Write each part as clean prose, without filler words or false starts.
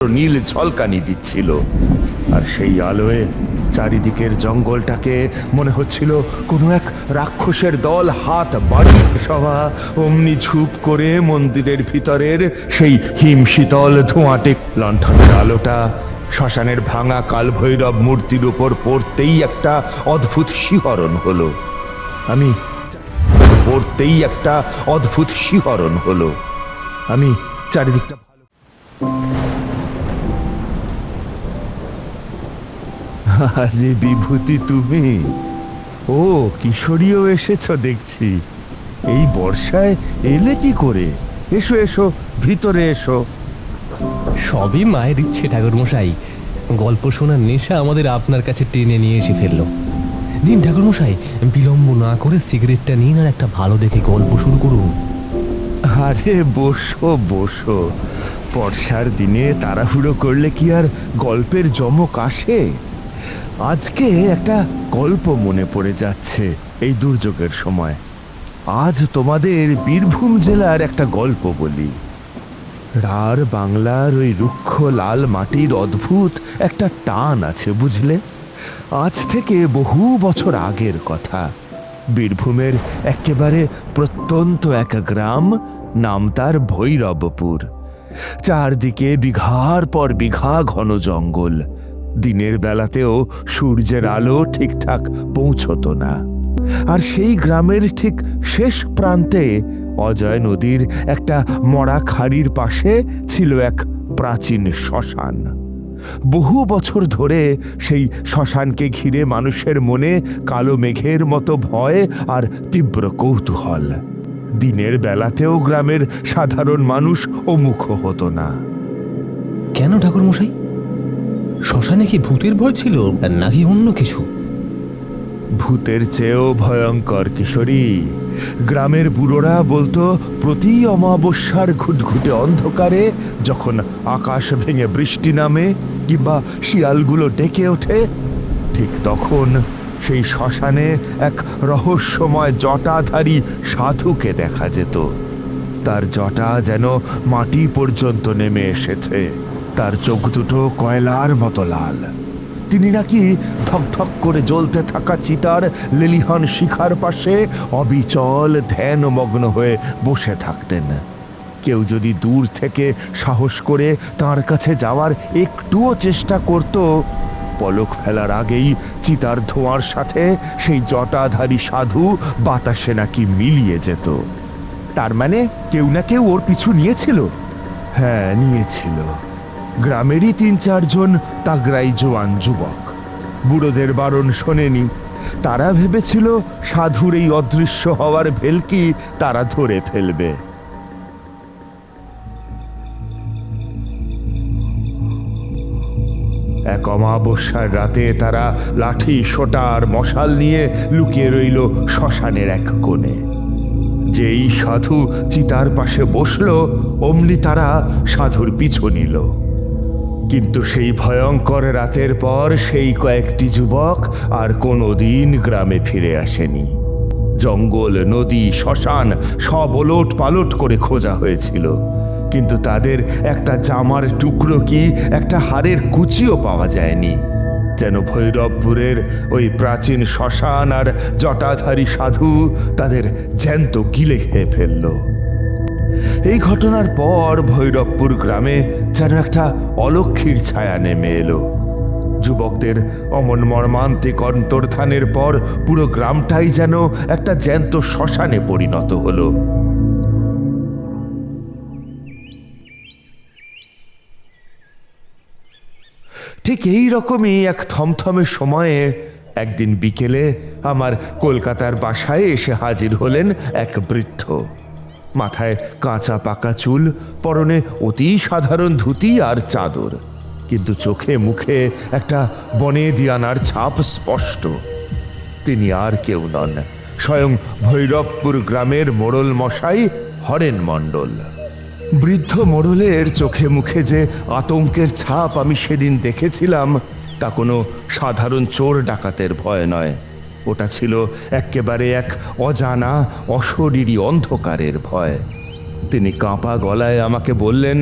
নীল ঝলকানি দিচ্ছিল, আর সেই আলোয় চারিদিকের জঙ্গলটাকে মনে হচ্ছিল কোনো এক রাক্ষসের দল হাত বাড়িয়ে সভা অমনি ঝুপ করে মন্দিরের ভিতরের সেই হিমশীতল ধোঁয়াটে লণ্ঠনের আলোটা শ্মশানের ভাঙা কালভৈরব মূর্তির উপর পড়তেই একটা অদ্ভুত শিহরণ হলো। আমি চারিদিকটা আরে বিভূতি, তুমি? ও, কিশোরীও এসেছ দেখছি। এই বর্ষায় এলে কি করে? এসো এসো, ভিতরে এসো। সবই মায়ের ইচ্ছে ঠাকুরমশাই। গল্প শোনার নেশা আমাদের আপনার কাছে টেনে নিয়ে এসে ফেললো। নিন ঠাকুরমশাই, বিলম্ব না করে সিগারেটটা নিন আর একটা ভালো দেখে গল্প শুরু করুন। আরে বসো বসো, বর্ষার দিনে তাড়াহুড়ো করলে কি আর গল্পের জমক আসে? আজকে একটা গল্প মনে পড়ে যাচ্ছে এই দুর্যোগের সময়। আজ তোমাদের বীরভূম জেলার একটা গল্প বলি। রাঢ় বাংলার ওই রুক্ষ লাল মাটির অদ্ভুত একটা টান আছে, বুঝলে? আজ থেকে বহু বছর আগের কথা। বীরভূমের একেবারে প্রত্যন্ত এক গ্রাম, নাম তার ভৈরবপুর। চারদিকে বিঘার পর বিঘা ঘন জঙ্গল। দিনের বেলাতেও সূর্যের আলো ঠিকঠাক পৌঁছতো না। আর সেই গ্রামের ঠিক শেষ প্রান্তে অজয় নদীর একটা মরা খাড়ির পাশে ছিল এক প্রাচীন শ্মশান। বহু বছর ধরে সেই শ্মশানকে ঘিরে মানুষের মনে কালো মেঘের মতো ভয় আর তীব্র কৌতূহল। দিনের বেলাতেও গ্রামের সাধারণ মানুষ ওমুখ হতো না। কেন ঠাকুরমশাই? শ্মশানে কি ভূতের ভয় ছিল নাকি অন্য কিছু? ভূতের চেয়েও ভয়ঙ্কর, কিশোরী। গ্রামের বুড়োরা বলতো, প্রতি অমাবস্যার ঘুটঘুটে অন্ধকারে যখন আকাশ ভেঙে বৃষ্টি নামে কিংবা শিয়ালগুলো ডেকে ওঠে, ঠিক তখন সেই শ্মশানে এক রহস্যময় জটাধারী সাধুকে দেখা যেত। তার জটা যেন মাটি পর্যন্ত নেমে এসেছে, তার চোখ দুটো কয়লার মতো লাল। তিনি নাকি ধকধক করে জ্বলতে থাকা চিতার লেলিহান শিখার পাশে অবিচল ধ্যানমগ্ন হয়ে বসে থাকতেন। কেউ যদি দূর থেকে সাহস করে তার কাছে যাওয়ার একটুও চেষ্টা করত, পলক ফেলার আগেই চিতার ধোঁয়ার সাথে সেই জটাধারী সাধু বাতাসে নাকি মিলিয়ে যেত। তার মানে কেউ না কেউ ওর পিছু নিয়েছিল। হ্যাঁ, নিয়েছিল। গ্রামেরই ৩-৪ জন তাগড়াই জোয়ান যুবক। বুড়োদের বারণ শোনেনি। তারা ভেবেছিল সাধুর এই অদৃশ্য হওয়ার ভেলকি তারা ধরে ফেলবে। এক অমাবস্যার রাতে তারা লাঠি, সোটা আর মশাল নিয়ে লুকিয়ে রইল শ্মশানের এক কোণে। যেই সাধু চিতার পাশে বসল, অমনি তারা সাধুর পিছু নিল। কিন্তু সেই ভয়ঙ্কর রাতের পর সেই কয়েকটি যুবক আর কোনোদিন গ্রামে ফিরে আসেনি। জঙ্গল, নদী, শ্মশান সব ওলট পালট করে খোঁজা হয়েছিল, কিন্তু তাদের একটা জামার টুকরো কি একটা হাড়ের কুচিও পাওয়া যায়নি। যেন ভৈরবপুরের ওই প্রাচীন শ্মশান আর জটাধারী সাধু তাদের জ্যান্ত গিলে খেয়ে ফেলল। এই ঘটনার পর ভৈরবপুর গ্রামে যেন একটা অলক্ষীর ছায়া নেমে এলো। যুবকদের অমন মর্মান্তিক অন্তর্ধানের পর পুরো গ্রামটাই যেন একটা জ্যান্ত শ্মশানে পরিণত হলো। ঠিক এই রকমই এক থমথমে সময়ে একদিন বিকেলে আমার কলকাতার বাসায় এসে হাজির হলেন এক বৃদ্ধ। মাথায় কাঁচা পাকা চুল, পরনে অতি সাধারণ ধুতি আর চাদর, কিন্তু চোখে মুখে একটা বনেদিয়ানার ছাপ স্পষ্ট। তিনি আর কেউ নন, স্বয়ং ভৈরবপুর গ্রামের মোড়ল মশাই হরেন মণ্ডল। বৃদ্ধ মোড়লের চোখে মুখে যে আতঙ্কের ছাপ আমি সেদিন দেখেছিলাম, তা কোনো সাধারণ চোর ডাকাতের ভয় নয়। ওটা ছিল একেবারে এক অজানা অশরীরী অন্ধকারের ভয়। তিনি কাঁপা গলায় আমাকে বললেন,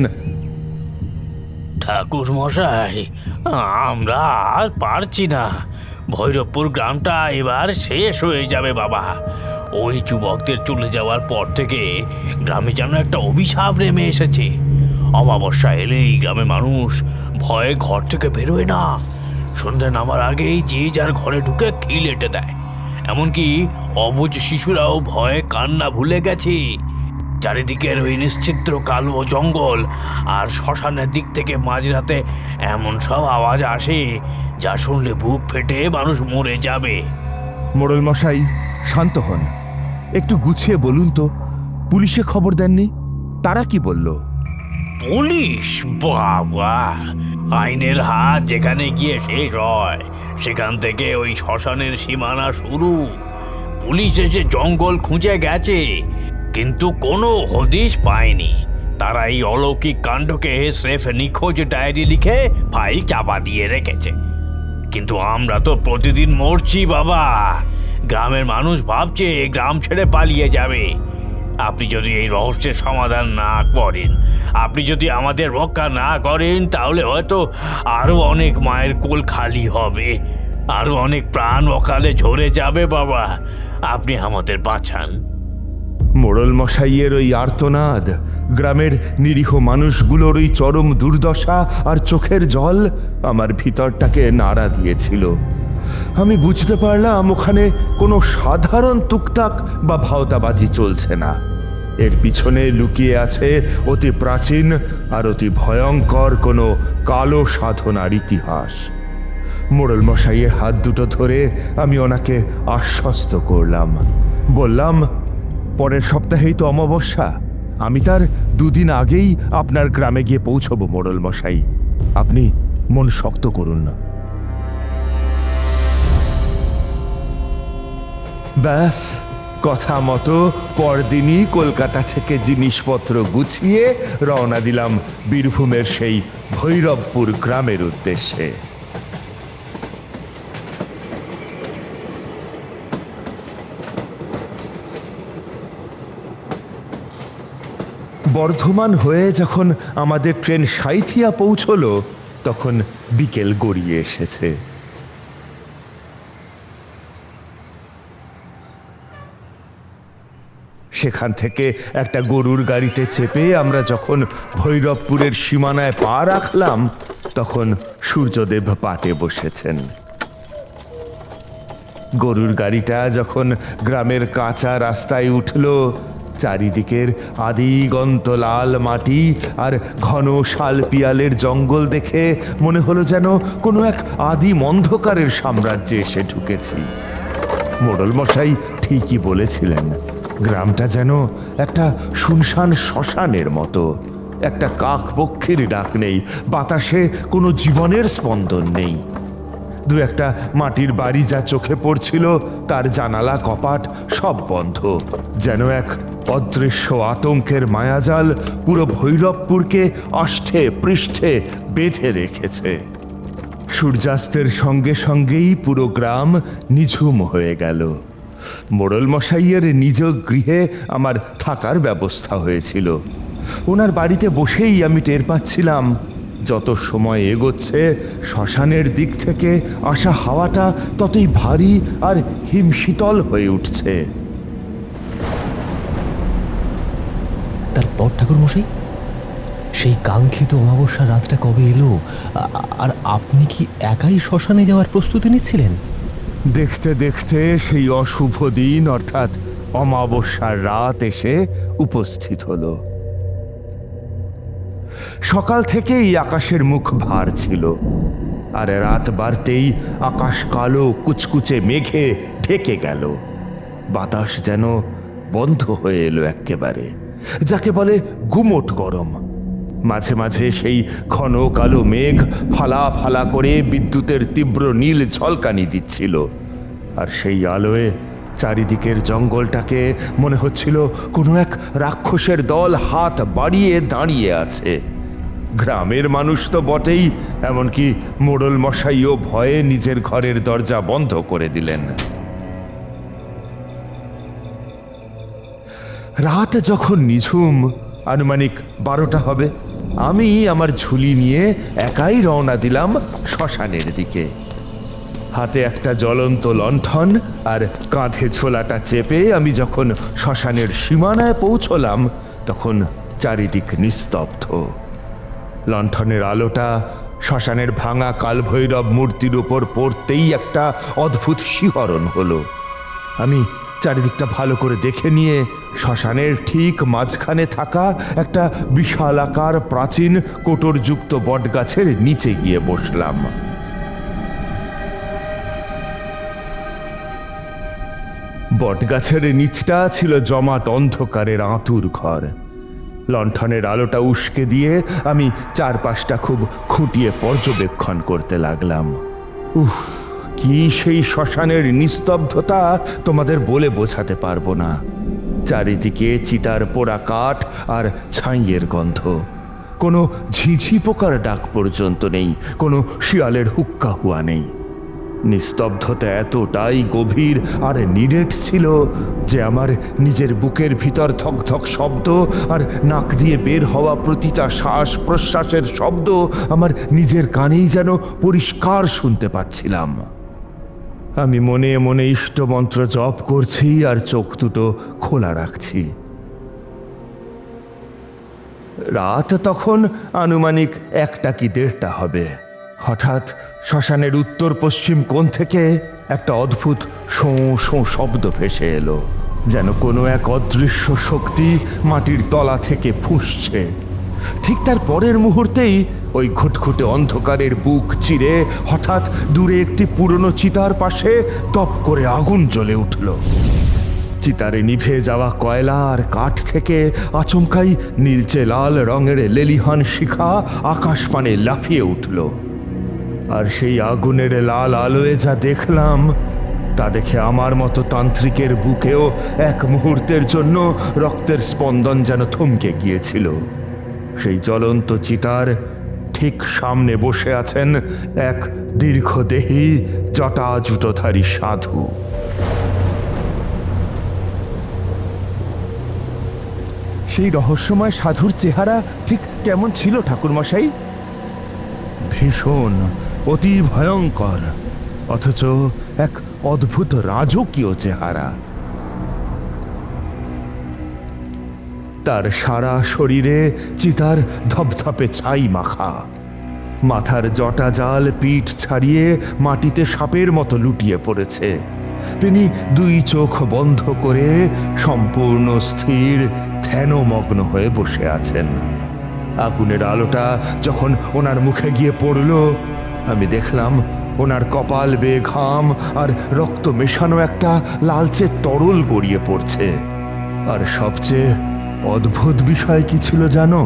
ঠাকুর মশাই, আমরা আর পারছি না। ভৈরবপুর গ্রামটা এবার শেষ হয়ে যাবে বাবা। ওই যুবকদের চলে যাওয়ার পর থেকে গ্রামে যেন একটা অভিশাপ নেমে এসেছে। অমাবস্যা এলেই গ্রামের মানুষ ভয়ে ঘর থেকে বেরোয় না। সন্ধ্যা নামার আগেই যে যার ঘরে ঢুকে খিল এঁটে দেয়। এমনকি অবুঝ শিশুরাও ভয়ে কান্না ভুলে গেছে। চারিদিকের ওই নিশ্চিদ্র কালো জঙ্গল আর শ্মশানের দিক থেকে মাঝরাতে এমন সব আওয়াজ আসে যা শুনলে বুক ফেটে মানুষ মরে যাবে। মোড়ল মশাই, শান্ত হন। একটু গুছিয়ে বলুন তো, পুলিশে খবর দেননি? তারা কি বলল? পুলিশ? বাবা, আইনের হাত যেখানে গিয়ে শেষ হয় সেখান থেকে ওই শ্মশানের সীমানা শুরু। পুলিশ এসে জঙ্গল খুঁজে গেছে, কিন্তু কোনো হদিশ পায়নি। তারা এই অলৌকিক কাণ্ডকে স্রেফ নিখোঁজ ডায়েরি লিখে ফাইল চাপা দিয়ে রেখেছে। কিন্তু আমরা তো প্রতিদিন মরছি বাবা। গ্রামের মানুষ ভাবছে গ্রাম ছেড়ে পালিয়ে যাবে। আপনি যদি এই রহস্যের সমাধান না করেন, আপনি যদি আমাদের রক্ষা না করেন, তাহলে হয়তো আরো অনেক মায়ের কোল খালি হবে, আরো অনেক প্রাণ অকালে ঝরে যাবে বাবা। আপনি আমাদের বাঁচান। মোড়ল মশাইয়ের ওই আর্তনাদ, গ্রামের নিরীহ মানুষগুলোর ওই চরম দুর্দশা আর চোখের জল আমার ভিতরটাকে নাড়া দিয়েছিল। আমি বুঝতে পারলাম ওখানে কোনো সাধারণ টুকটাক বা ভাওতাবাজি চলছে না। এর পিছনে লুকিয়ে আছে অতি প্রাচীন আর অতি ভয়ঙ্কর কোনো কালো সাধনার ইতিহাস। মোড়ল মশাইয়ের হাত দুটো ধরে আমি ওনাকে আশ্বস্ত করলাম। বললাম, পরের সপ্তাহেই তো অমাবস্যা। আমি তার দুদিন আগেই আপনার গ্রামে গিয়ে পৌঁছবো মোড়ল মশাই। আপনি মন শক্ত করুন না। ব্যাস, কথা মতো পরদিনই কলকাতা থেকে জিনিসপত্র গুছিয়ে রওনা দিলাম বীরভূমের সেই ভৈরবপুর গ্রামের উদ্দেশ্যে। বর্ধমান হয়ে যখন আমাদের ট্রেন সাঁইথিয়া পৌঁছলো, তখন বিকেল গড়িয়ে এসেছে। সেখান থেকে একটা গরুর গাড়িতে চেপে আমরা যখন ভৈরবপুরের সীমানায় পা রাখলাম, তখন সূর্যদেব পাটে বসেছেন। গরুর গাড়িটা যখন গ্রামের কাঁচা রাস্তায় উঠল, চারিদিকের আদিগন্ত লাল মাটি আর ঘন শাল পিয়ালের জঙ্গল দেখে মনে হলো যেন কোনো এক আদিম অন্ধকারের সাম্রাজ্যে এসে ঢুকেছি। মোড়ল মশাই ঠিকই বলেছিলেন, গ্রামটা যেন একটা শুনশান শ্মশানের মতো। একটা কাক পক্ষীর ডাক নেই, বাতাসে কোনো জীবনের স্পন্দন নেই। দু একটা মাটির বাড়ি যা চোখে পড়ছিল, তার জানালা কপাট সব বন্ধ। যেন এক অদৃশ্য আতঙ্কের মায়াজাল পুরো ভৈরবপুরকে আষ্ঠে পৃষ্ঠে বেঁধে রেখেছে। সূর্যাস্তের সঙ্গে সঙ্গেই পুরো গ্রাম নিঝুম হয়ে গেল। মোড়ল মশাইয়ের নিজ গৃহে আমার থাকার ব্যবস্থা হয়েছিল। ওনার বাড়িতে বসেই আমি টের পাচ্ছিলাম, যত সময় এগোচ্ছে শ্মশানের দিক থেকে আসা হাওয়াটা ততই ভারী আর হিমশীতল হয়ে উঠছে। তারপর ঠাকুর মশাই, সেই কাঙ্ক্ষিত অমাবস্যা রাতটা কবে এলো? আর আপনি কি একাই শ্মশানে যাওয়ার প্রস্তুতি নিচ্ছিলেন? দেখতে দেখতে সেই অশুভ দিন অর্থাৎ অমাবস্যার রাত এসে উপস্থিত হলো। সকাল থেকেই আকাশের মুখ ভার ছিল, আর রাত বাড়তেই আকাশ কালো কুচকুচে মেঘে ঢেকে গেল। বাতাস যেন বন্ধ হয়ে এলো একেবারে, যাকে বলে গুমোট গরম। মাঝে মাঝে সেই ঘন কালো মেঘ ফালা ফালা করে বিদ্যুতের তীব্র নীল ঝলকানি দিচ্ছিল, আর সেই আলোয় চারিদিকের জঙ্গলটাকে মনে হচ্ছিল কোনো এক রাক্ষসের দল হাত বাড়িয়ে দাঁড়িয়ে আছে। গ্রামের মানুষ তো বটেই, এমনকি মোড়ল মশাইও ভয়ে নিজের ঘরের দরজা বন্ধ করে দিলেন। রাত যখন নিঝুম, আনুমানিক 12টা হবে, আমি আমার ঝুলি নিয়ে একাই রওনা দিলাম শ্মশানের দিকে। হাতে একটা জ্বলন্ত লণ্ঠন আর কাঁধে ছোলাটা চেপে আমি যখন শ্মশানের সীমানায় পৌঁছলাম তখন চারিদিক নিস্তব্ধ। লণ্ঠনের আলোটা শ্মশানের ভাঙা কালভৈরব মূর্তির উপর পড়তেই একটা অদ্ভুত শিহরণ হলো। আমি চারিদিকটা ভালো করে দেখে নিয়ে শ্মশানের ঠিক মাঝখানে থাকা একটা বিশালাকার প্রাচীন কোটরযুক্ত বটগাছের নিচে গিয়ে বসলাম। বটগাছের নিচটা ছিল জমাট অন্ধকারের আঁতুর ঘর। লণ্ঠনের আলোটা উস্কে দিয়ে আমি চারপাশটা খুব খুঁটিয়ে পর্যবেক্ষণ করতে লাগলাম। উফ, কি সেই শ্মশানের নিস্তব্ধতা তোমাদের বলে বোঝাতে পারবো না। চারিদিকে চিতার পোড়া কাঠ আর ছাইয়ের গন্ধ। কোনো ঝিঝি পোকার ডাক পর্যন্ত নেই, কোনো শিয়ালের হুক্কা হুয়া নেই। নিস্তব্ধতা এতটাই গভীর আর নিরেট ছিল যে আমার নিজের বুকের ভিতর ধকধক শব্দ আর নাক দিয়ে বের হওয়া প্রতিটা শ্বাস প্রশ্বাসের শব্দ আমার নিজের কানেই যেন পরিষ্কার শুনতে পাচ্ছিলাম। আমি মনে মনে ইষ্টমন্ত্র জপ করছি আর চোখ দুটো খোলা রাখছি। রাত তখন আনুমানিক 1টা কি 1:30 হবে। হঠাৎ শ্মশানের উত্তর পশ্চিম কোণ থেকে একটা অদ্ভুত শোঁ শোঁ শব্দ ভেসে এলো, যেন কোনো এক অদৃশ্য শক্তি মাটির তলা থেকে ফুঁসছে। ঠিক তার পরের মুহূর্তেই ওই ঘুটঘুটে অন্ধকারের বুক চিরে হঠাৎ দূরে একটি পুরনো চিতার পাশে তপ করে আগুন জ্বলে উঠল। চিতারে নিভে যাওয়া কয়লা আর কাঠ থেকে আচমকাই নীলচে লাল রঙের লেলিহান শিখা আকাশপানে লাফিয়ে উঠল। আর সেই আগুনের লাল আলোয় যা দেখলাম তা দেখে আমার মতো তান্ত্রিকের বুকেও এক মুহূর্তের জন্য রক্তের স্পন্দন যেন থমকে গিয়েছিল। সেই জ্বলন্ত চিতার ঠিক সামনে বসে আছেন এক দীর্ঘদেহী জটাজুটোধারী সাধু। সেই রহস্যময় সাধুর চেহারা ঠিক কেমন ছিল ঠাকুরমশাই? ভীষণ, অতি ভয়ঙ্কর, অথচ এক অদ্ভুত রাজকীয় চেহারা। তার সারা শরীরে চিতার ধপধপে ছাই মাখা, মাথার জটা জাল পিঠ ছাড়িয়ে মাটিতে সাপের মতো লুটিয়ে পড়েছে। তিনি 2 চোখ বন্ধ করে সম্পূর্ণ স্থির ধ্যানমগ্ন হয়ে বসে আছেন। আগুনের আলোটা যখন ওনার মুখে গিয়ে পড়ল, আমি দেখলাম ওনার কপাল বেয়ে ঘাম আর রক্ত মেশানো একটা লালচে তরল গড়িয়ে পড়ছে। আর সবচেয়ে অদ্ভুত বিষয় কি ছিল জানো?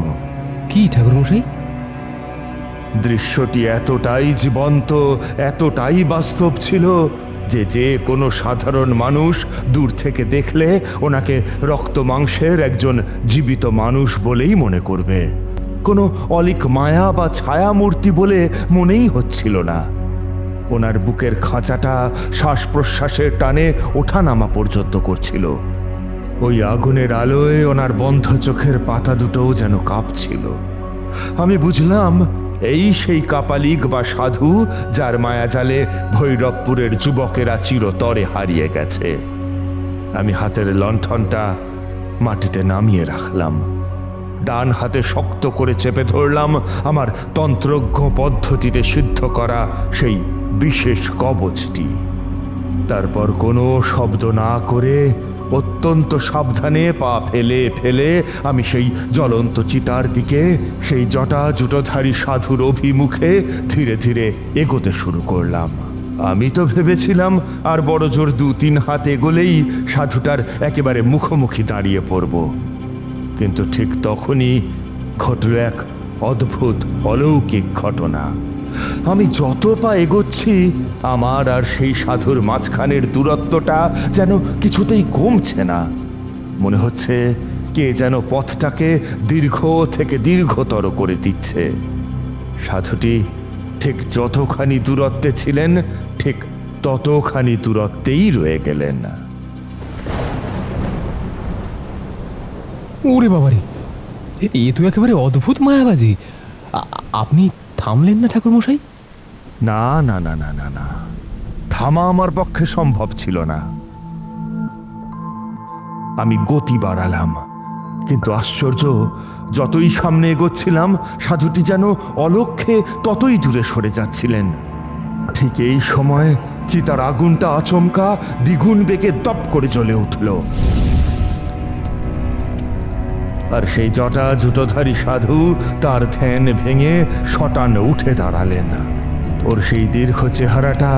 কি ঠাকুরমশাই? দৃশ্যটি এতটাই জীবন্ত, এতটাই বাস্তব ছিল যে কোনো সাধারণ মানুষ দূর থেকে দেখলে ওনাকে রক্ত মাংসের একজন জীবিত মানুষ বলেই মনে করবে। কোনো অলিক মায়া বা ছায়া মূর্তি বলে মনেই হচ্ছিল না। ওনার বুকের খাঁচাটা শ্বাস প্রশ্বাসের টানে ওঠানামা পর্যন্ত করছিল। ওই আগুনের আলোয় ওনার বন্ধ চোখের পাতা দুটোও যেন কাঁপছিল। আমি বুঝলাম এই সেই কাপালিক বা সাধু যার মায়াজালে ভৈরবপুরের যুবকেরা চিরতরে হারিয়ে গেছে। আমি হাতের লণ্ঠনটা মাটিতে নামিয়ে রাখলাম, ডান হাতে শক্ত করে চেপে ধরলাম আমার তন্ত্রজ্ঞ পদ্ধতিতে সিদ্ধ করা সেই বিশেষ কবচটি। তারপর কোনো শব্দ না করে অত্যন্ত সাবধানে পা ফেলে ফেলে আমি সেই জ্বলন্ত চিতার দিকে, সেই জটাজুটোধারী সাধুর অভিমুখে ধীরে ধীরে এগোতে শুরু করলাম। আমি তো ভেবেছিলাম আর বড় জোর 2-3 হাত এগোলেই সাধুটার একেবারে মুখোমুখি দাঁড়িয়ে পড়ব, কিন্তু ঠিক তখনই ঘটল এক অদ্ভুত অলৌকিক ঘটনা। আমি যত পা এগোচ্ছি আমার আর সেই সাধুর মাঝখানের দূরত্বটা যেন কিছুতেই কমছে না। মনে হচ্ছে কে যেন পথটাকে দীর্ঘ থেকে দীর্ঘতর করে দিচ্ছে। সাধুটি ঠিক যতখানি দূরত্বে ছিলেন ঠিক ততখানি দূরত্বেই রয়ে গেলেন। ওরে বাবারে, এ তো একেবারে অদ্ভুত মায়াবাজি। আপনি থামলেন না ঠাকুরমশাই? না না না না না না, থামা আমার পক্ষে সম্ভব ছিল না। আমি গতি বাড়ালাম, কিন্তু আশ্চর্য, যতই সামনে এগোচ্ছিলাম সাধুটি যেন অলক্ষ্যে ততই দূরে সরে যাচ্ছিলেন। ঠিক এই সময় চিতার আগুনটা আচমকা দ্বিগুণ বেগে দপ করে জ্বলে উঠল, আর সেই জটা জুটোধারী সাধু তার ধ্যান ভেঙে শটান উঠে দাঁড়ালেন। ওর সেই দীর্ঘ চেহারাটা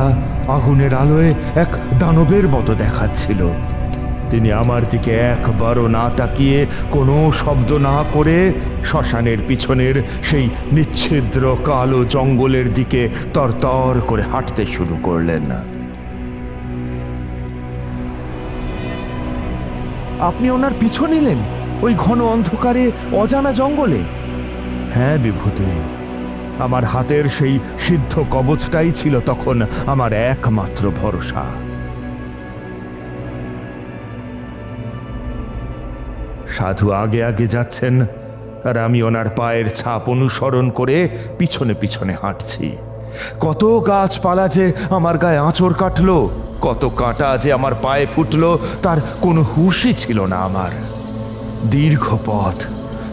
আগুনের আলোয় এক দানবের মতো দেখাচ্ছিল। তিনি আমার দিকে একবারও না তাকিয়ে, কোনো শব্দ না করে শ্মশানের পিছনের সেই নিচ্ছিদ্র কালো জঙ্গলের দিকে তরতর করে হাঁটতে শুরু করলেন। আপনি ওনার পিছু নিলেন ওই ঘন অন্ধকারে অজানা জঙ্গলে? হ্যাঁ বিভূতি, আমার হাতের সেই সিদ্ধ কবচটাই ছিল তখন আমার একমাত্র ভরসা। সাধু আগে আগে যাচ্ছেন, আর আমি ওনার পায়ের ছাপ অনুসরণ করে পিছনে পিছনে হাঁটছি। কত গাছপালা যে আমার গায়ে আঁচড় কাটলো, কত কাঁটা যে আমার পায়ে ফুটলো, তার কোনো হুঁশই ছিল না আমার। দীর্ঘ পথ,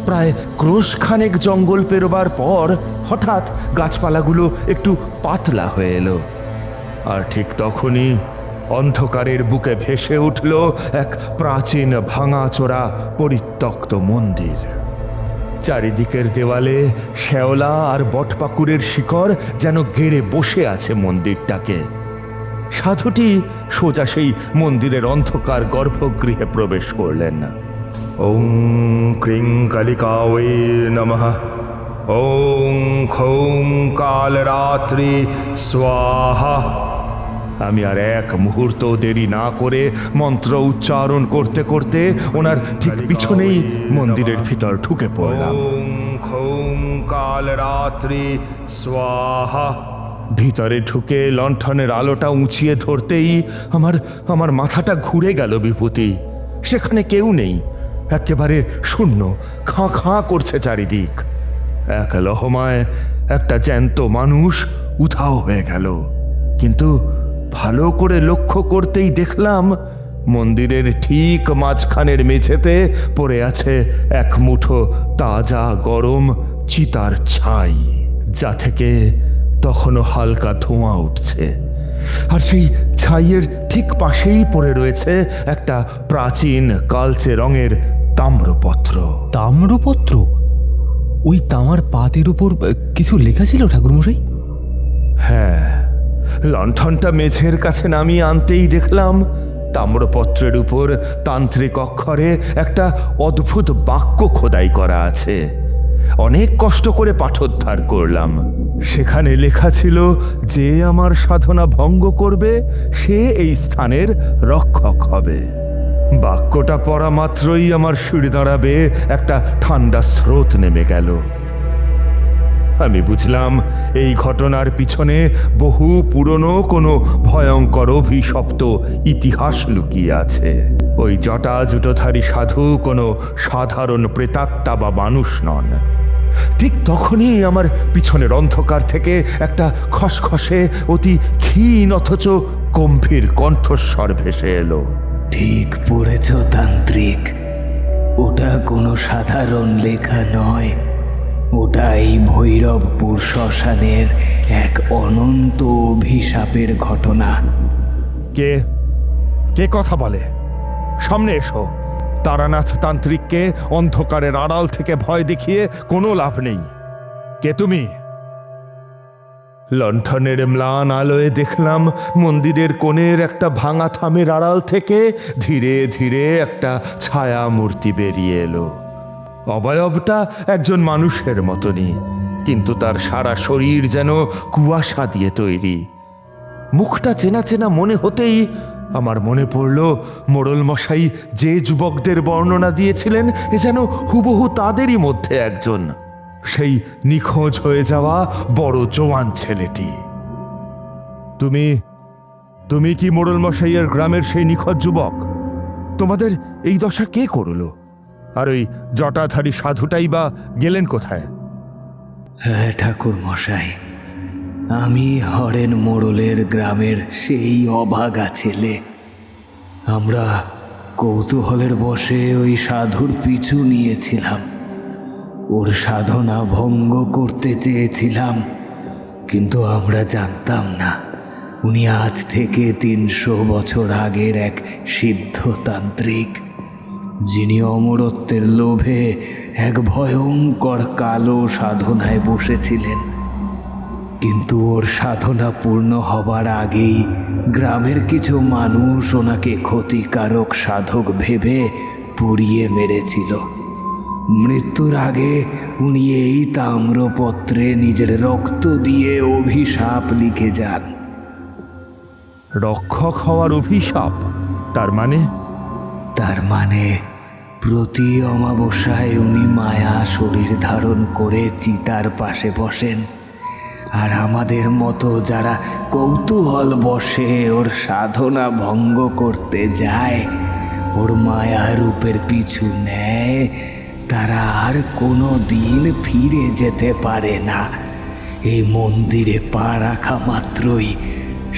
প্রায় ক্রোশখানেক জঙ্গল পেরোবার পর হঠাৎ গাছপালাগুলো একটু পাতলা হয়ে এলো, আর ঠিক তখনই অন্ধকারের বুকে ভেসে উঠল এক প্রাচীন ভাঙাচোরা পরিত্যক্ত মন্দির। চারিদিকের দেওয়ালে শ্যাওলা আর বটপাকুড়ের শিকড় যেন গেড়ে বসে আছে মন্দিরটাকে। সাধুটি সোজা সেই মন্দিরের অন্ধকার গর্ভগৃহে প্রবেশ করলেন। ওং ক্রিং কালিকাওয়ে নমঃ, ওং খৌং কালরাত্রি স্বাহা। আমি আর এক মুহূর্ত দেরি না করে মন্ত্র উচ্চারণ করতে করতে ওনার ঠিক পিছনেই মন্দিরের ভিতর ঢুকে পড়লাম। ওং খৌং কালরাত্রি স্বাহা। ভিতরে ঢুকে লণ্ঠনের আলোটা উঁচিয়ে ধরতেই আমার মাথাটা ঘুরে গেল বিভূতি। সেখানে কেউ নেই, একেবারে শূন্য, খাঁ খাঁ করছে চারিদিক। এক লহমায় একটা জ্যান্ত মানুষ উধাও হয়ে গেল, কিন্তু ভালো করে লক্ষ্য করতেই দেখলাম মন্দিরের ঠিক মাঝখানের মেঝেতে পড়ে আছে এক মুঠো তাজা গরম চিতার ছাই, যা থেকে তখনও হালকা ধোঁয়া উঠছে। আর সেই ছাইয়ের ঠিক পাশেই পড়ে রয়েছে একটা প্রাচীন কালচে রঙের তাম্রপত্র। তাম্রপত্র? ওই তামার পাতের উপর কিছু লেখা ছিল ঠাকুরমশাই? হ্যাঁ, লণ্ঠনটা মেঝের কাছে নামিয়ে আনতেই দেখলাম তাম্রপত্রের উপর তান্ত্রিক অক্ষরে একটা অদ্ভুত বাক্য খোদাই করা আছে। অনেক কষ্ট করে পাঠোদ্ধার করলাম। সেখানে লেখা ছিল, যে আমার সাধনা ভঙ্গ করবে সে এই স্থানের রক্ষক হবে। বাক্যটা পড়া মাত্রই আমার শির দাঁড়াবে একটা ঠান্ডা স্রোত নেমে গেল। আমি বুঝলাম এই ঘটনার পিছনে বহু পুরনো কোনো ভয়ঙ্কর অভিশপ্ত ইতিহাস লুকিয়ে আছে। ওই জটা জুটোধারী সাধু কোনো সাধারণ প্রেতাত্মা বা মানুষ নন। ঠিক তখনই আমার পিছনের অন্ধকার থেকে একটা খসখসে অতি ক্ষীণ অথচ গম্ভীর কণ্ঠস্বর ভেসে এলো। ঠিক পড়েছ তান্ত্রিক, ওটা কোনো সাধারণ লেখা নয়, ওটাই ভৈরবপুর শ্মশানের এক অনন্ত অভিশাপের ঘটনা। কে কে কথা বলে? সামনে এসো। তারানাথ তান্ত্রিককে অন্ধকারের আড়াল থেকে ভয় দেখিয়ে কোনো লাভ নেই। কে তুমি? লণ্ঠনের ম্লান আলোয় দেখলাম মন্দিরের কোণের একটা ভাঙা থামের আড়াল থেকে ধীরে ধীরে একটা ছায়া মূর্তি বেরিয়ে এলো। অবয়বটা একজন মানুষের মতনই, কিন্তু তার সারা শরীর যেন কুয়াশা দিয়ে তৈরি। মুখটা চেনা চেনা মনে হতেই আমার মনে পড়ল মোড়ল মশাই যে যুবকদের বর্ণনা দিয়েছিলেন, এ যেন হুবহু তাদেরই মধ্যে একজন, সেই নিখোঁজ হয়ে যাওয়া বড় জোয়ান ছেলেটি। তুমি কি মোড়ল মশাইয়ের গ্রামের সেই নিখোঁজ যুবক? তোমাদের এই দশা কে করলো? আর ওই জটাধারী সাধুটাই বা গেলেন কোথায়? হ্যাঁ ঠাকুর মশাই, আমি হরেন মোড়লের গ্রামের সেই অভাগা ছেলে। আমরা কৌতূহলের বশে ওই সাধুর পিছু নিয়েছিলাম, ওর সাধনা ভঙ্গ করতে চেয়েছিলাম, কিন্তু আমরা জানতাম না উনি আজ থেকে 300 বছর আগের এক সিদ্ধতান্ত্রিক, যিনি অমরত্বের লোভে এক ভয়ঙ্কর কালো সাধনায় বসেছিলেন। কিন্তু ওর সাধনা পূর্ণ হবার আগেই গ্রামের কিছু মানুষ ওনাকে ক্ষতিকারক সাধক ভেবে পুড়িয়ে মেরেছিল। মৃত্যুর আগে উনি এই তাম্রপত্রে নিজের রক্ত দিয়ে অভিশাপ লিখে যান। রক্ষক হওয়ার অভিশাপ? তার মানে প্রতি অমাবস্যায় উনি মায়া শরীর ধারণ করে চিতার পাশে বসেন, আর আমাদের মতো যারা কৌতূহল বশে ওর সাধনা ভঙ্গ করতে যায়, ওর মায়া রূপের পিছু নেয়, তারা আর কোনো দিন ফিরে যেতে পারে না। এই মন্দিরে পা রাখা মাত্রই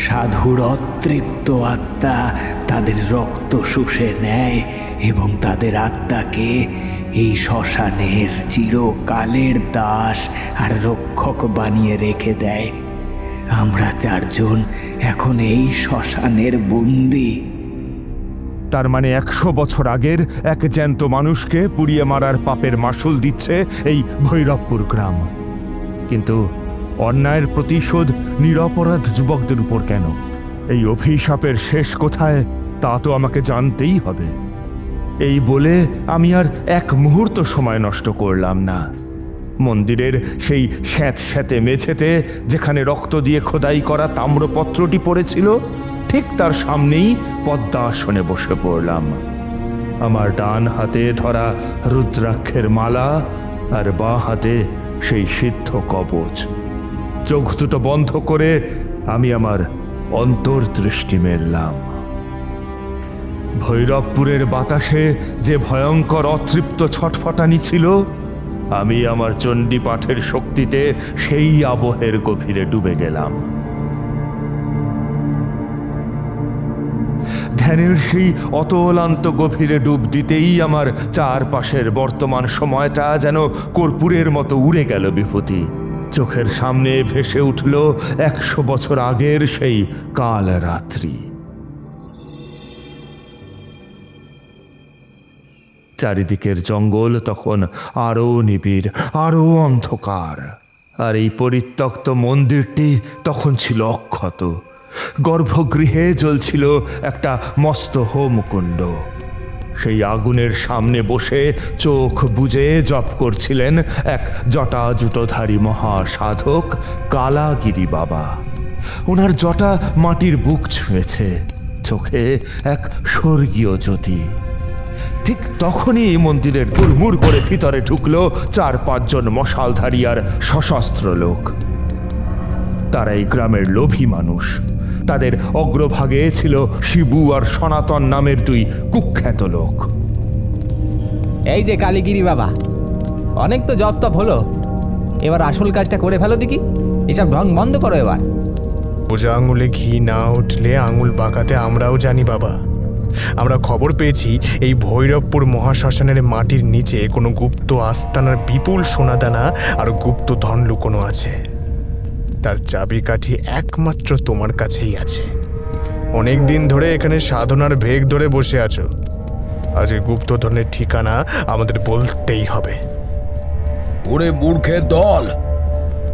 সাধুর অতৃপ্ত আত্মা তাদের রক্ত শুষে নেয় এবং তাদের আত্মাকে এই শ্মশানের চিরকালের দাস আর রক্ষক বানিয়ে রেখে দেয়। আমরা 4 জন এখন এই শ্মশানের বন্দী। তার মানে 100 বছর আগের এক জ্যান্ত মানুষকে পুড়িয়ে মারার পাপের মাসুল দিচ্ছে এই ভৈরবপুর গ্রাম। কিন্তু অন্যায়ের প্রতিশোধ নিরপরাধ যুবকদের উপর কেন? এই অভিশাপের শেষ কোথায় তা তো আমাকে জানতেই হবে। এই বলে আমি আর এক মুহূর্ত সময় নষ্ট করলাম না। মন্দিরের সেই স্যাঁতস্যাঁতে মেঝেতে যেখানে রক্ত দিয়ে খোদাই করা তাম্রপত্রটি পড়েছিল, ঠিক তার সামনেই পদ্মাসনে বসে পড়লাম। আমার ডান হাতে ধরা রুদ্রাক্ষের মালা আর বাঁ হাতে সেই সিদ্ধ কবচ। চোখ দুটো বন্ধ করে আমি আমার অন্তর্দৃষ্টি মেললাম। ভৈরবপুরের বাতাসে যে ভয়ঙ্কর অতৃপ্ত ছটফটানি ছিল, আমি আমার চণ্ডী পাঠের শক্তিতে সেই আবহের গভীরে ডুবে গেলাম। ধ্যানের সেই অতলান্ত গভীরে ডুব দিতেই আমার চারপাশের বর্তমান সময়টা যেন কর্পূরের মতো উড়ে গেল বিভূতি। চোখের সামনে ভেসে উঠল 100 বছর আগের সেই কাল রাত্রি। চারিদিকের জঙ্গল তখন আরো নিবিড়, আরো অন্ধকার, আর এই পরিত্যক্ত মন্দিরটি তখন ছিল অক্ষত। গর্ভগৃহে জ্বলছিল একটা মস্ত হোমকুণ্ড। সেই আগুনের সামনে বসে চোখ বুজে জপ করছিলেন এক জটাজুটোধারী মহাসাধক কালাগিরি বাবা। ওনার জটা মাটির বুক ছুঁয়েছে, চোখে এক স্বর্গীয় জ্যোতি। ঠিক তখনই মন্দিরের হুড়মুড় করে ভিতরে ঢুকলো 4-5 জন মশালধারী আর সশস্ত্র লোক। তারা এই গ্রামের লোভী মানুষ। তাদের অগ্রভাগে ছিল শিবু আর সনাতন নামের 2 কুখ্যাত লোক। এই যে কালীগিরি বাবা, অনেক তো জপ তপ হলো, এবার আসল কাজটা করে ফেলো দেখি। এসব ঢং বন্ধ করো এবার। সোজা আঙুলে ঘি না উঠলে আঙুল বাঁকাতে আমরাও জানি বাবা। আমরা খবর পেয়েছি এই ভৈরবপুর মহাশ্মশানের মাটির নিচে কোনো গুপ্ত আস্তানার বিপুল সোনাদানা আর গুপ্ত ধন লুকোনো আছে। তার চাবিকাঠি একমাত্র তোমার কাছেই আছে। অনেক দিন ধরে এখানে সাধনার ভেগ ধরে বসে আছো, আজ এই গুপ্তধনের ঠিকানা আমাদের বলতেই হবে। ওরে মূর্খের দল,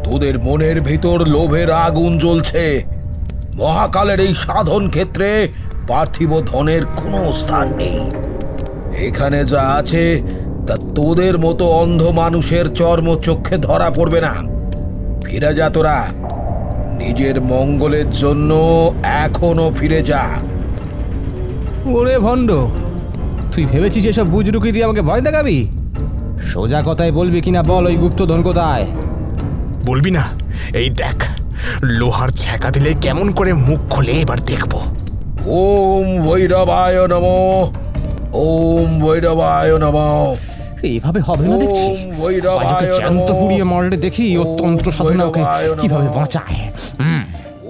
তোদের মনের ভিতর লোভের আগুন জ্বলছে। মহাকালের এই সাধন ক্ষেত্রে পার্থিব ধনের কোনো স্থান নেই। এখানে যা আছে তা তোদের মতো অন্ধ মানুষের চর্মচক্ষে ধরা পড়বে না। ফিরে যা তোরা, নিজের মঙ্গলের জন্য এখনো ফিরে যা। ওরে ভণ্ড, তুই ভেবেছিস এসব বুজরুকি দিয়ে আমাকে ভয় দেখাবি? সোজা কথায় বলবি কিনা বল, ওই গুপ্তধন কোথায়? বলবি না? এই দেখ, লোহার ছ্যাঁকা দিলে কেমন করে মুখ খোলে এবার দেখব। ওম ভৈরবায় নমঃ, ওম ভৈরবায় নমঃ। এভাবে হবে না দেখছি। ওম ভৈরবায় আজ ওকে জ্যান্ত নমঃ। পুড়িয়ে মারলে দেখি ও ওম তন্ত্র সাধনা ওকে ভৈরবায় কিভাবে নমঃ। বাঁচায়।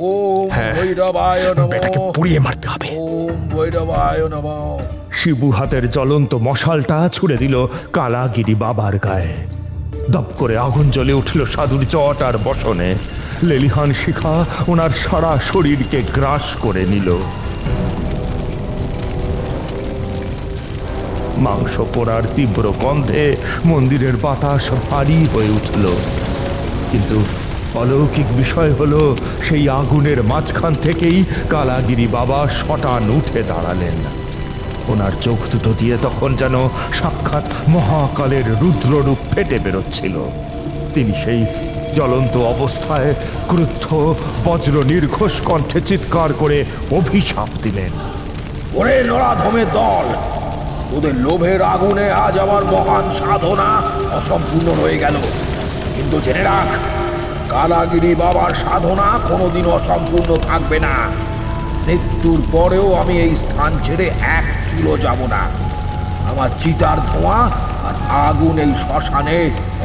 ওম ভৈরবায় নমঃ। বেটাকে পুড়িয়ে মারতে হবে। ওম ভৈরবায় নমঃ। শিবু হাতের জ্বলন্ত মশালটা ছুড়ে দিল কালাগিরি বাবার গায়ে। দপ করে আগুন জ্বলে উঠল সাধুর চট আর বসনে। লেলিহান শিখা ওনার সারা শরীরকে গ্রাস করে নিল। মাংস পোড়ার তীব্র গন্ধে মন্দিরের বাতাস ভারী হয়ে উঠল। কিন্তু অলৌকিক বিষয় হলো, সেই আগুনের মাঝখান থেকেই কালাগিরি বাবা শটান উঠে দাঁড়ালেন। ওনার চোখ দুটো দিয়ে তখন যেন সাক্ষাৎ মহাকালের রুদ্ররূপ ফেটে বেরোচ্ছিল। তিনি সেই জ্বলন্ত অবস্থায় ক্রুদ্ধ বজ্র নির্ঘোষ কণ্ঠে চিৎকার করে অভিশাপ দিলেন। ওরে নরাধমের দল, তোদের লোভের আগুনে আজ আমার মহান সাধনা অসম্পূর্ণ রয়ে গেল। কিন্তু জেনে রাখ, কালাগিরি বাবার সাধনা কোনোদিন অসম্পূর্ণ থাকবে না। মৃত্যুর পরেও আমি এই স্থান ছেড়ে এক চুলো যাব না। আমার চিতার ধোঁয়া আর আগুন এই শ্মশানে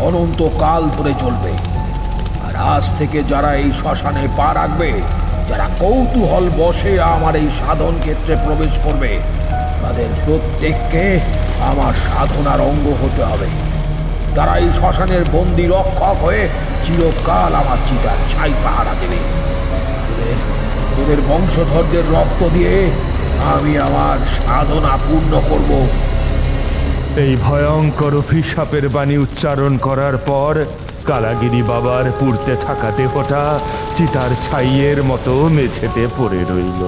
অনন্তকাল ধরে চলবে। আর আজ থেকে যারা এই শ্মশানে পা রাখবে, যারা কৌতূহল বসে আমার এই সাধন ক্ষেত্রে প্রবেশ করবে, তাদের প্রত্যেককে আমার সাধনার অঙ্গ হতে হবে। তারা এই শ্মশানের বন্দি রক্ষক হয়ে চিরকাল আমার চিতার ছাই পাহারা দেবে। তোদের বংশধরদের রক্ত দিয়ে আমি আমার সাধনা পূর্ণ করব। এই ভয়ঙ্কর অভিশাপের বাণী উচ্চারণ করার পর কালাগিরি বাবার পুড়তে থাকা দেহটা চিতার ছাইয়ের মতো মেঝেতে পড়ে রইল।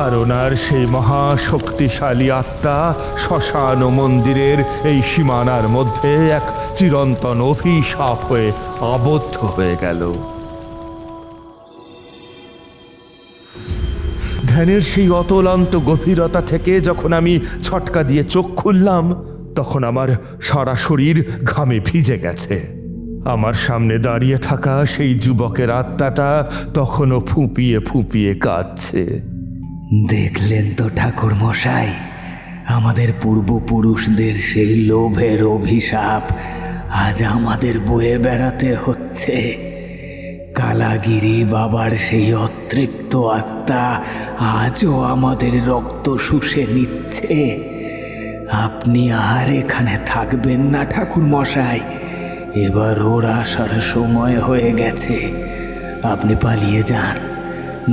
আর ওনার সেই মহাশক্তিশালী আত্মা শ্মশান ও মন্দিরের এই সীমানার মধ্যে এক চিরন্তন অভিশাপ হয়ে আবদ্ধ হয়ে গেল। ধ্যানের সেই অতলান্ত গভীরতা থেকে যখন আমি ছটকা দিয়ে চোখ খুললাম, তখন আমার সারা শরীর ঘামে ভিজে গেছে। আমার সামনে দাঁড়িয়ে থাকা সেই যুবকের আত্মাটা তখনও ফুঁপিয়ে ফুঁপিয়ে কাঁদছে। দেখলেন তো ঠাকুর মশাই, আমাদের পূর্বপুরুষদের সেই লোভের অভিশাপ আজ আমাদের বয়ে বেড়াতে হচ্ছে। কালাগিরি বাবার সেই অতৃপ্ত আত্মা আজও আমাদের রক্ত শুষে নিচ্ছে। আপনি আর এখানে থাকবেন না ঠাকুর মশাই, এবার ওর আসার সময় হয়ে গেছে। আপনি পালিয়ে যান,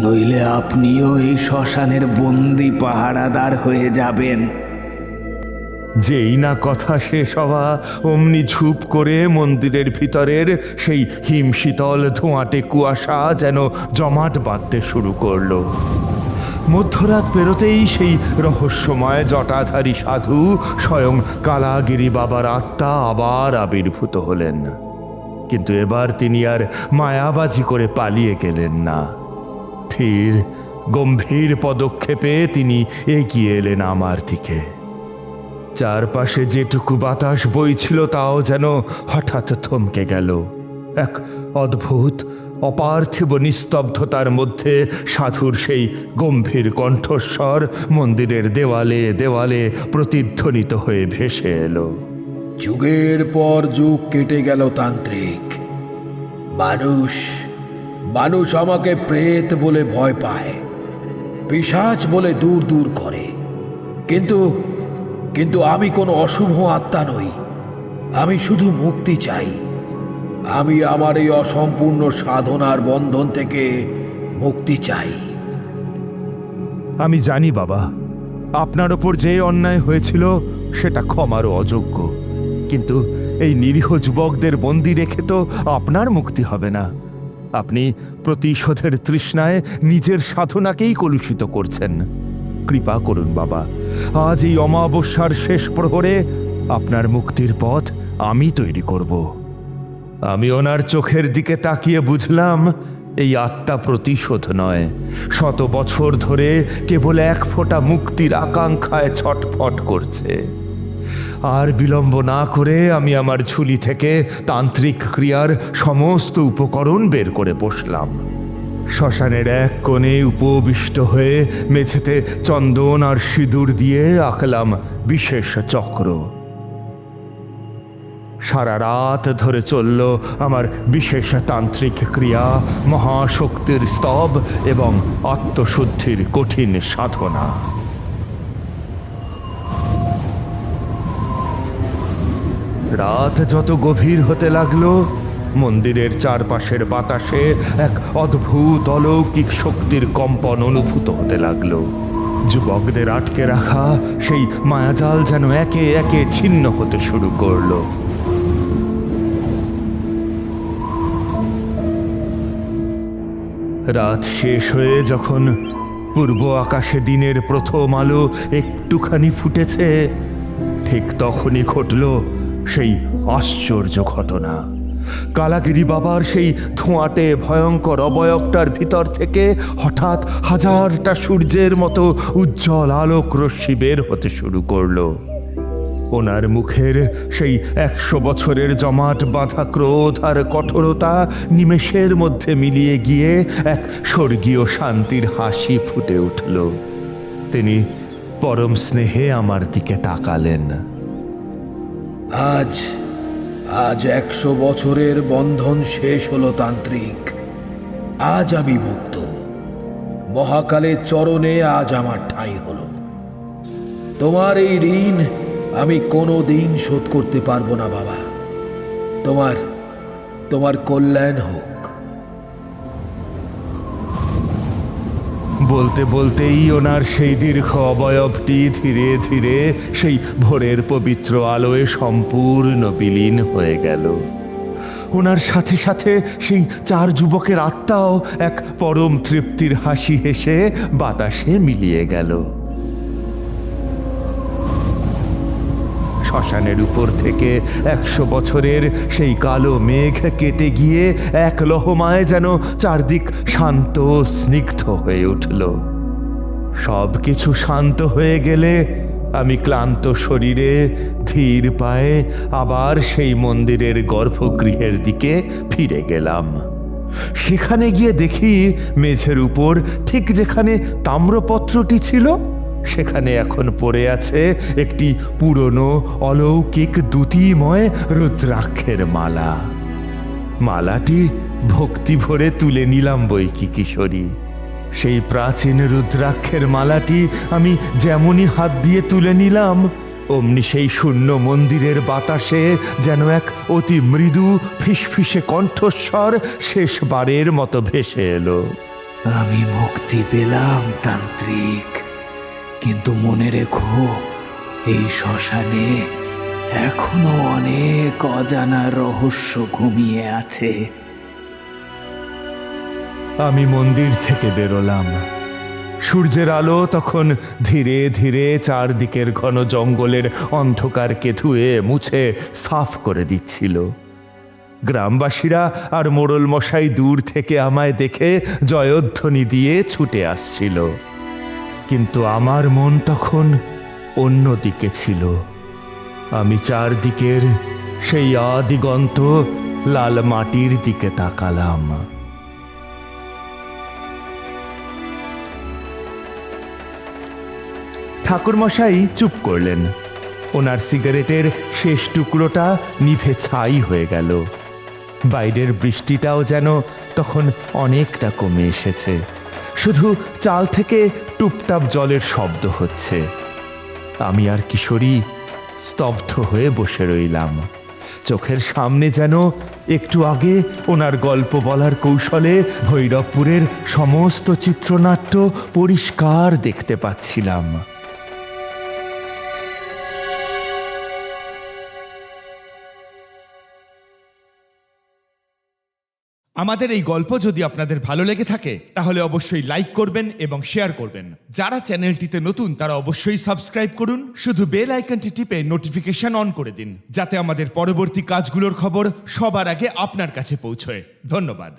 নইলে আপনিও এই শ্মশানের বন্দি পাহারাদার হয়ে যাবেন। যেই না কথা শেষ হওয়া, অমনি ঝুপ করে মন্দিরের ভিতরের সেই হিমশীতল ধোঁয়াটে কুয়াশা যেন জমাট বাঁধতে শুরু করলো। মধ্যরাত পেরোতেই সেই রহস্যময় জটাধারী সাধু স্বয়ং কালাগিরি বাবার আত্মা আবার আবির্ভূত হলেন। কিন্তু এবার তিনি আর মায়াবাজি করে পালিয়ে গেলেন না। ধীর গম্ভীর পদক্ষেপে তিনি এগিয়ে এলেন আমার দিকে। চারপাশে যেটুকু বাতাস বইছিল তাও যেন হঠাৎ থমকে গেল। এক অদ্ভুত অপার্থিব নিস্তব্ধতার মধ্যে সাধুর সেই গম্ভীর কণ্ঠস্বর মন্দিরের দেওয়ালে দেওয়ালে প্রতিধ্বনিত হয়ে ভেসে এলো। যুগের পর যুগ কেটে গেল তান্ত্রিক। মানুষ আমাকে প্রেত বলে ভয় পায়, পিশাচ বলে দূর দূর করে। কিন্তু আমি কোনো অশুভ আত্মা নই। আমি শুধু মুক্তি চাই। আমি আমার এই অসম্পূর্ণ সাধনার বন্ধন থেকে মুক্তি চাই। আমি জানি বাবা, আপনার ওপর যে অন্যায় হয়েছিল সেটা ক্ষমারও অযোগ্য। কিন্তু এই নিরীহ যুবকদের বন্দি রেখে তো আপনার মুক্তি হবে না। আপনি প্রতিশোধের তৃষ্ণায় নিজের সাধনাকেই কলুষিত করছেন। কৃপা করুন বাবা, আজ এই অমাবস্যার শেষ প্রহরে আপনার মুক্তির পথ আমি তৈরি করব। আমি ওনার চোখের দিকে তাকিয়ে বুঝলাম, এই আত্মা প্রতিশোধ নয়, 100 বছর ধরে কেবল এক ফোঁটা মুক্তির আকাঙ্ক্ষায় ছটফট করছে। আর বিলম্ব না করে আমি আমার ঝুলি থেকে তান্ত্রিক ক্রিয়ার সমস্ত উপকরণ বের করে বসলাম। শ্মশানের এক কোণে উপবিষ্ট হয়ে মেঝেতে চন্দন আর সিঁদুর দিয়ে আঁকলাম বিশেষ চক্র। সারা রাত ধরে চলল আমার বিশেষ তান্ত্রিক ক্রিয়া, মহাশক্তির স্তব এবং আত্মশুদ্ধির কঠিন সাধনা। রাত যত গভীর হতে লাগলো, মন্দিরের চারপাশের বাতাসে এক অদ্ভুত অলৌকিক শক্তির কম্পন অনুভূত হতে লাগলো। যুবকদের আটকে রাখা সেই মায়াজাল যেন একে একে ছিন্ন হতে শুরু করলো। রাত শেষ হয়ে যখন পূর্ব আকাশে দিনের প্রথম আলো একটুখানি ফুটেছে, ঠিক তখনই ঘটল সেই আশ্চর্য ঘটনা। কালাগিরি বাবার সেই ধোঁয়াটে ভয়ঙ্কর অবয়বটার ভিতর থেকে হঠাৎ হাজারটা সূর্যের মতো উজ্জ্বল আলোক রশ্মি বের হতে শুরু করলো। ওনার মুখের সেই 100 বছরের জমাট বাঁধা ক্রোধ আর কঠোরতা নিমেষের মধ্যে মিলিয়ে গিয়ে এক স্বর্গীয় শান্তির হাসি ফুটে উঠল। তিনি পরম স্নেহে আমার দিকে তাকালেন। আজ 100 বছরের বন্ধন শেষ হলো তান্ত্রিক। আজ আমি মুক্ত। মহাকালের চরণে আজ আমার ঠাঁই হলো। তোমার এই ঋণ আমি কোনো দিন শোধ করতে পারবো না বাবা। তোমার কল্যাণ হোক। বলতে বলতেই ওনার সেই দীর্ঘ অবয়বটি ধীরে ধীরে সেই ভোরের পবিত্র আলোয় সম্পূর্ণ বিলীন হয়ে গেল। ওনার সাথে সাথে সেই 4 যুবকের আত্মাও এক পরম তৃপ্তির হাসি হেসে বাতাসে মিলিয়ে গেল। শ্মশানের উপর থেকে 100 বছরের সেই কালো মেঘ কেটে গিয়ে এক লহমায় যেন চারদিক শান্ত স্নিগ্ধ হয়ে উঠল। সব কিছু শান্ত হয়ে গেলে আমি ক্লান্ত শরীরে ধীর পায়ে আবার সেই মন্দিরের গর্ভগৃহের দিকে ফিরে গেলাম। সেখানে গিয়ে দেখি মেঝের উপর ঠিক যেখানে তাম্রপত্রটি ছিল, সেখানে এখন পড়ে আছে একটি পুরনো অলৌকিক দ্যুতিময় রুদ্রাক্ষের মালা। মালাটি ভক্তি ভরে তুলে নিলাম বৈকি কিশোরী। সেই প্রাচীন রুদ্রাক্ষের মালাটি আমি যেমনই হাত দিয়ে তুলে নিলাম, অমনি সেই শূন্য মন্দিরের বাতাসে যেন এক অতি মৃদু ফিসফিসে কণ্ঠস্বর শেষবারের মতো ভেসে এলো। আমি মুক্তি পেলাম তান্ত্রিক, কিন্তু মনে রেখো, এই শ্মশানে এখনো অনেক অজানা রহস্য ঘুমিয়ে আছে। আমি মন্দির থেকে বেরোলাম। সূর্যের আলো তখন ধীরে ধীরে চারদিকের ঘন জঙ্গলের অন্ধকারকে ধুয়ে মুছে সাফ করে দিচ্ছিল। গ্রামবাসীরা আর মোড়ল মশাই দূর থেকে আমায় দেখে জয়ধ্বনি দিয়ে ছুটে আসছিল, কিন্তু আমার মন তখন অন্যদিকে ছিল। আমি চারদিকের সেই আদিগন্ত লাল মাটির দিকে তাকালাম। ঠাকুরমশাই চুপ করলেন। ওনার সিগারেটের শেষ টুকরোটা নিভে ছাই হয়ে গেল। বাইরের বৃষ্টিটাও যেন তখন অনেকটা কমে এসেছে। শুধু চাল থেকে টুপটাপ জলের শব্দ হচ্ছে। আমি আর কিশোরী স্তব্ধ হয়ে বসে রইলাম। চোখের সামনে যেন একটু আগে ওনার গল্প বলার কৌশলে ভৈরবপুরের সমস্ত চিত্রনাট্য পরিষ্কার দেখতে পাচ্ছিলাম। আমাদের এই গল্প যদি আপনাদের ভালো লেগে থাকে তাহলে অবশ্যই লাইক করবেন এবং শেয়ার করবেন। যারা চ্যানেলটিতে নতুন তারা অবশ্যই সাবস্ক্রাইব করুন। শুধু বেল আইকনটি টিপে নোটিফিকেশন অন করে দিন, যাতে আমাদের পরবর্তী কাজগুলোর খবর সবার আগে আপনার কাছে পৌঁছয়। ধন্যবাদ।